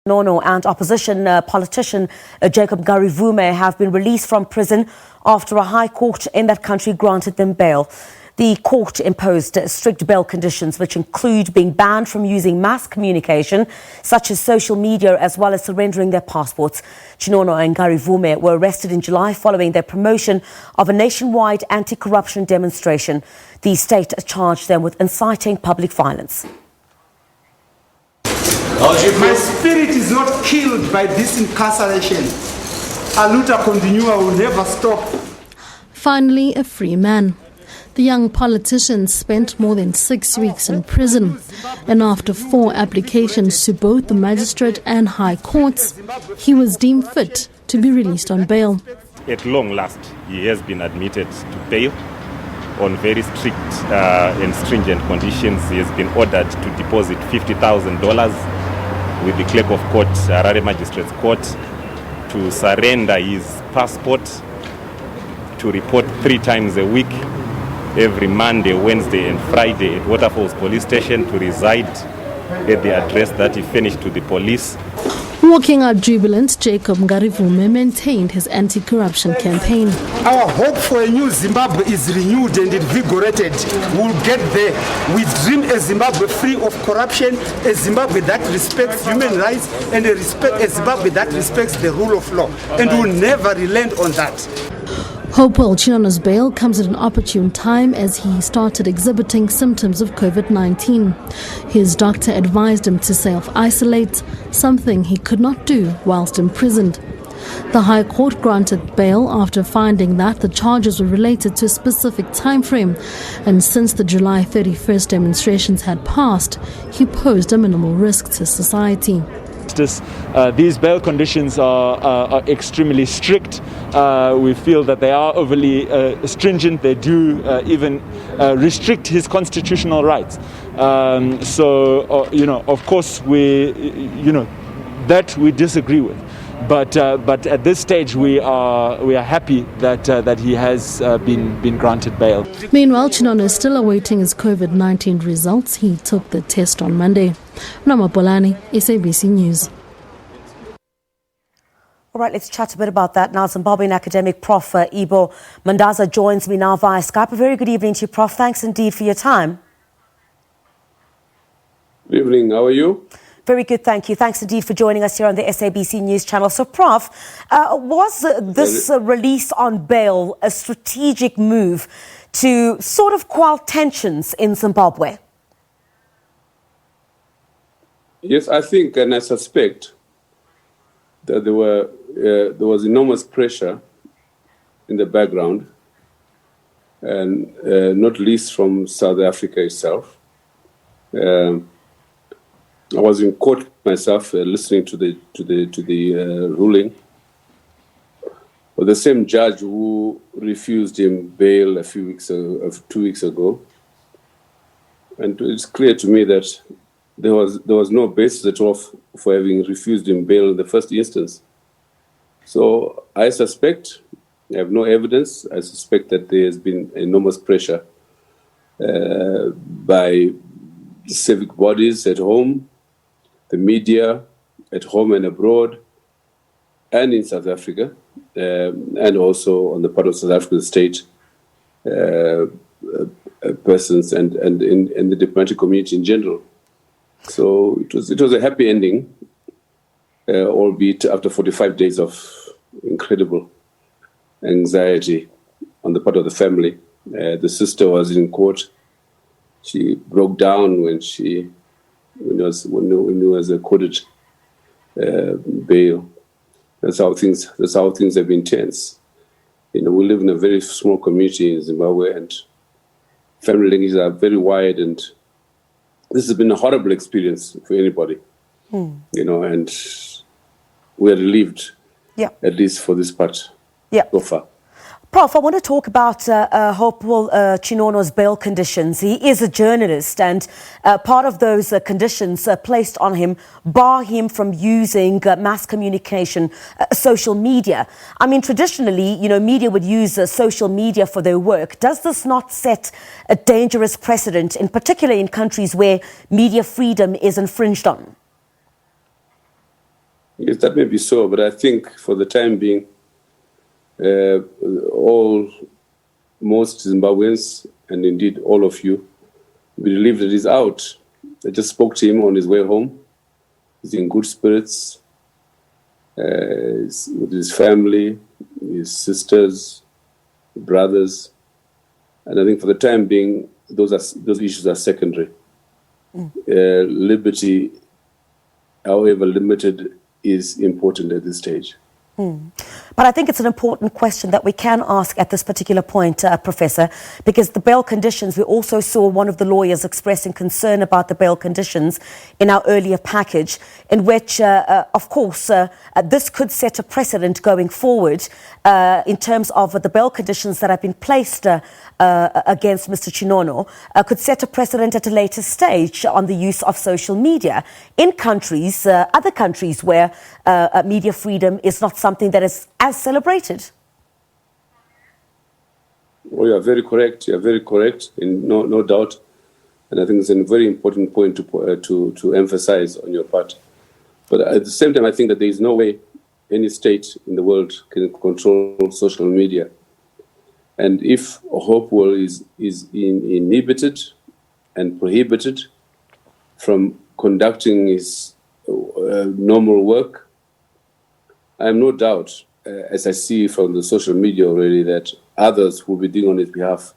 Nono and opposition politician Jacob Ngarivhume have been released from prison after a high court in that country granted them bail. The court imposed strict bail conditions, which include being banned from using mass communication, such as social media, as well as surrendering their passports. Chinono and Ngarivhume were arrested in July following their promotion of a nationwide anti-corruption demonstration. The state charged them with inciting public violence. My spirit is not killed by this incarceration. A luta continua will never stop. Finally, a free man. The young politician spent more than 6 weeks in prison, and after 4 applications to both the magistrate and high courts, he was deemed fit to be released on bail. At long last, he has been admitted to bail on very strict and stringent conditions. He has been ordered to deposit $50,000 with the clerk of court, Harare Magistrates Court, to surrender his passport, to report 3 times a week, every Monday, Wednesday and Friday at Waterfalls Police Station, to reside at the address that he furnished to the police. Walking out jubilant, Jacob Ngarivhume maintained his anti-corruption campaign. Our hope for a new Zimbabwe is renewed and invigorated. We'll get there. We dream a Zimbabwe free of corruption, a Zimbabwe that respects human rights, and a Zimbabwe that respects the rule of law. And we'll never relent on that. Hopewell Chinono's bail comes at an opportune time as he started exhibiting symptoms of COVID-19. His doctor advised him to self-isolate, something he could not do whilst imprisoned. The High Court granted bail after finding that the charges were related to a specific time frame, and since the July 31st demonstrations had passed, he posed a minimal risk to society. These bail conditions are extremely strict. We feel that they are overly stringent. They do even restrict his constitutional rights. Of course, that we disagree with. But at this stage, we are happy that he has been granted bail. Meanwhile, Chinono is still awaiting his COVID-19 results. He took the test on Monday. Nama Polani, SABC News. All right, let's chat a bit about that now. Zimbabwean academic Prof. Ibo Mandaza joins me now via Skype. A very good evening to you, Prof. Thanks indeed for your time. Good evening. How are you? Very good, thank you. Thanks indeed for joining us here on the SABC News channel. So, Prof, was this release on bail a strategic move to sort of quell tensions in Zimbabwe? Yes, I think and I suspect that there was enormous pressure in the background, and not least from South Africa itself. I was in court myself, listening to the ruling. But the same judge who refused him bail 2 weeks ago, and it's clear to me that there was no basis at all for having refused him bail in the first instance. So I suspect, I have no evidence, I suspect that there has been enormous pressure by civic bodies at home, the media at home and abroad, and in South Africa, and also on the part of South African state persons and in the diplomatic community in general. So it was a happy ending, albeit after 45 days of incredible anxiety on the part of the family. The sister was in court. She broke down when he was accorded bail. That's how things have been tense. We live in a very small community in Zimbabwe, and family linkages are very wide, and this has been a horrible experience for anybody. And we are relieved, at least for this part so far. Prof, I want to talk about Hopewell Chinono's bail conditions. He is a journalist, and part of those conditions placed on him bar him from using mass communication, social media. I mean, traditionally, media would use social media for their work. Does this not set a dangerous precedent, in particular in countries where media freedom is infringed on? Yes, that may be so, but I think for the time being, most Zimbabweans, and indeed all of you, believe that he's out. I just spoke to him on his way home. He's in good spirits with his family, his sisters, brothers, and I think for the time being, those issues are secondary. Liberty, however limited, is important at this stage. But I think it's an important question that we can ask at this particular point, Professor, because the bail conditions, we also saw one of the lawyers expressing concern about the bail conditions in our earlier package, in which, of course, this could set a precedent going forward in terms of the bail conditions that have been placed against Mr. Chinono, could set a precedent at a later stage on the use of social media in countries, other countries where media freedom is not something that is as celebrated. Well, you are very correct. You are very correct, no doubt. And I think it's a very important point to emphasize on your part. But at the same time, I think that there is no way any state in the world can control social media. And if Hopewell is inhibited and prohibited from conducting his normal work, I have no doubt, as I see from the social media already, that others will be doing on his behalf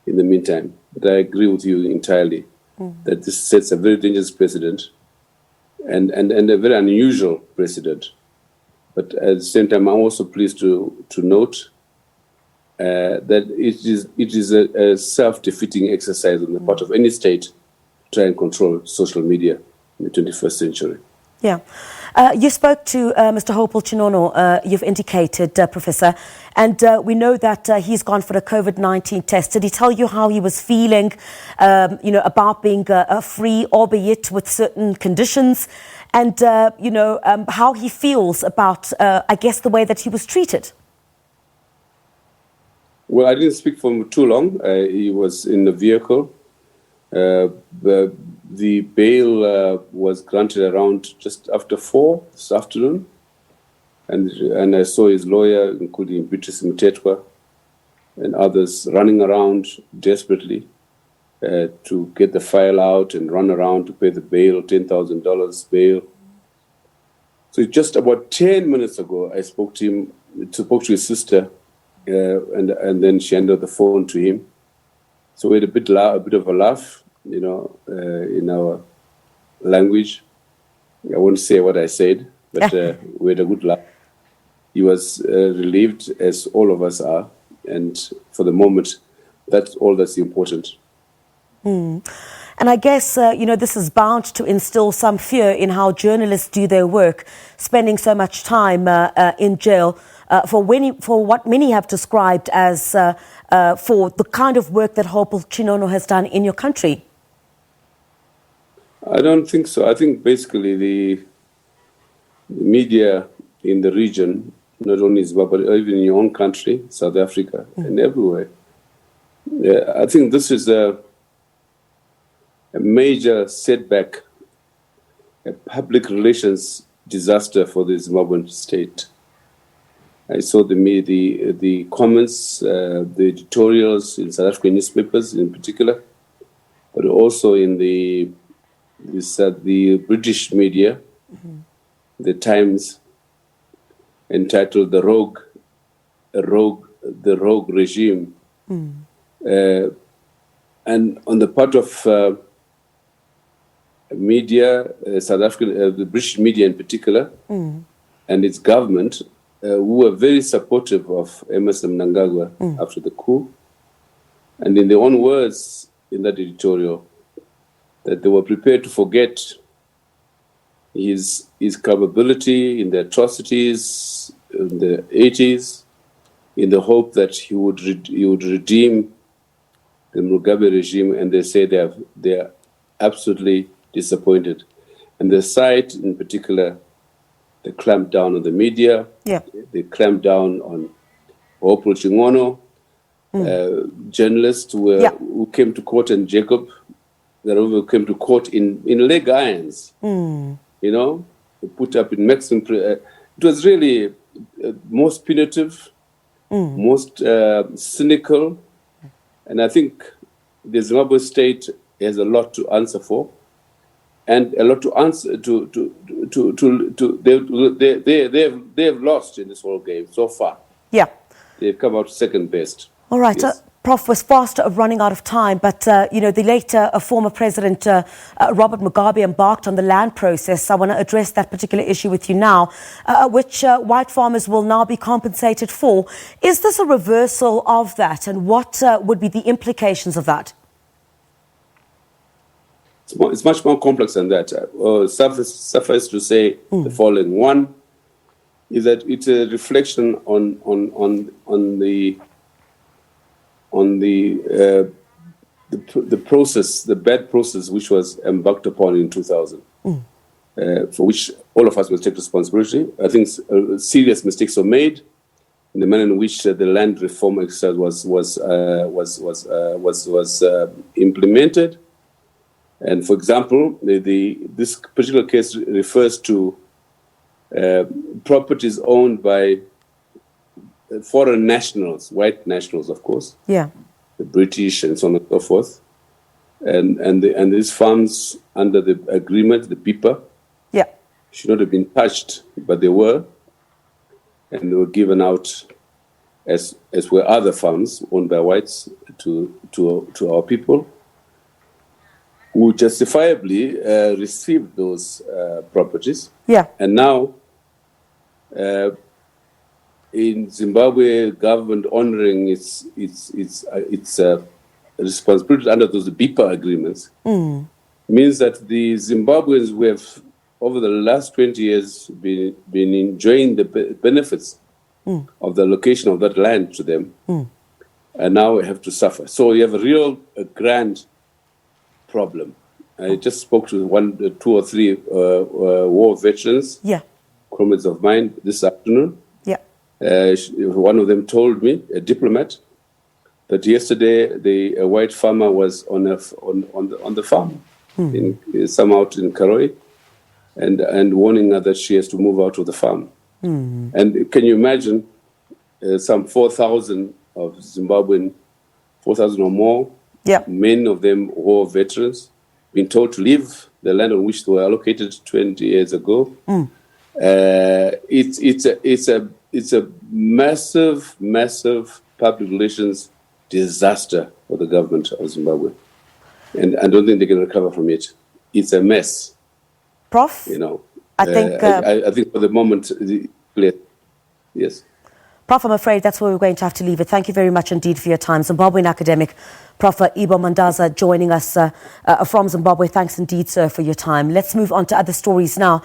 in the meantime. But I agree with you entirely that this sets a very dangerous precedent and a very unusual precedent. But at the same time, I'm also pleased to note that it is a self-defeating exercise on the part of any state to try and control social media in the 21st century. Yeah. You spoke to Mr. Hopewell Chinono, you've indicated, Professor, and we know that he's gone for a COVID-19 test. Did he tell you how he was feeling, about being free, albeit with certain conditions, and, how he feels about, I guess, the way that he was treated? Well, I didn't speak for him too long. He was in the vehicle. The bail was granted around just after 4 this afternoon. And I saw his lawyer, including Beatrice Mtetwa and others, running around desperately to get the file out and run around to pay the bail, $10,000 bail. So just about 10 minutes ago, I spoke to his sister, and then she handed the phone to him. So we had a bit of a laugh, in our language. I won't say what I said, but we had a good laugh. He was relieved, as all of us are, and for the moment, that's all that's important. And I guess, this is bound to instill some fear in how journalists do their work, spending so much time in jail for what many have described as for the kind of work that Hopewell Chinono has done in your country. I don't think so. I think basically the media in the region, not only Zimbabwe, but even in your own country, South Africa, and everywhere, I think this is a major setback, a public relations disaster for the Zimbabwean state. I saw the comments, the editorials in South African newspapers in particular, but also in the British media, the Times, entitled "The Rogue Regime," and on the part of media, South African, the British media in particular, and its government, who were very supportive of Emmerson Mnangagwa after the coup, and in their own words in that editorial, that they were prepared to forget his culpability in the atrocities in the 80s, in the hope that he would redeem the Mugabe regime, and they say they are absolutely disappointed. And the site in particular, they clamped down on the media. Yeah. They clamped down on Hopewell Chinono, journalists who came to court, and Jacob Ngarivhume came to court in leg irons, put up in maximum. It was really most punitive, most cynical, and I think the Zimbabwe state has a lot to answer for, and a lot to answer they have lost in this whole game so far. Yeah, they've come out second best. All right. Yes. Prof, was fast running out of time, but, the later former President Robert Mugabe embarked on the land process. I want to address that particular issue with you now, which white farmers will now be compensated for. Is this a reversal of that, and what would be the implications of that? It's much more complex than that. Suffice to say the following. One is that it's a reflection on the process, the bad process which was embarked upon in 2000, for which all of us will take responsibility. I think serious mistakes were made in the manner in which the land reform exercise was implemented. And for example, this particular case refers to properties owned by foreign nationals, white nationals, of course. Yeah. The British and so on and so forth. And these farms under the agreement, the BIPA, should not have been touched, but they were. And they were given out as were other farms owned by whites to our people, who justifiably received those properties. Yeah. And now, in Zimbabwe, government honoring its responsibility under those BIPA agreements means that the Zimbabweans who have, over the last 20 years, been enjoying the benefits of the allocation of that land to them, and now have to suffer. So you have a grand problem. I just spoke to 2 or 3 war veterans, comrades of mine, this afternoon. One of them told me, a diplomat, that yesterday a white farmer was on the farm, some out in Karoi, and warning her that she has to move out of the farm. And can you imagine some 4,000 of Zimbabwean, 4,000 or more, many of them war veterans, being told to leave the land on which they were allocated 20 years ago? It's a massive public relations disaster for the government of Zimbabwe, and I don't think they can recover from it. It's a mess, Prof. I think I think for the moment, yes. Prof, I'm afraid that's where we're going to have to leave it. Thank you very much indeed for your time. Zimbabwean academic Prof. Ibo Mandaza joining us from Zimbabwe. Thanks indeed, sir, for your time. Let's move on to other stories now.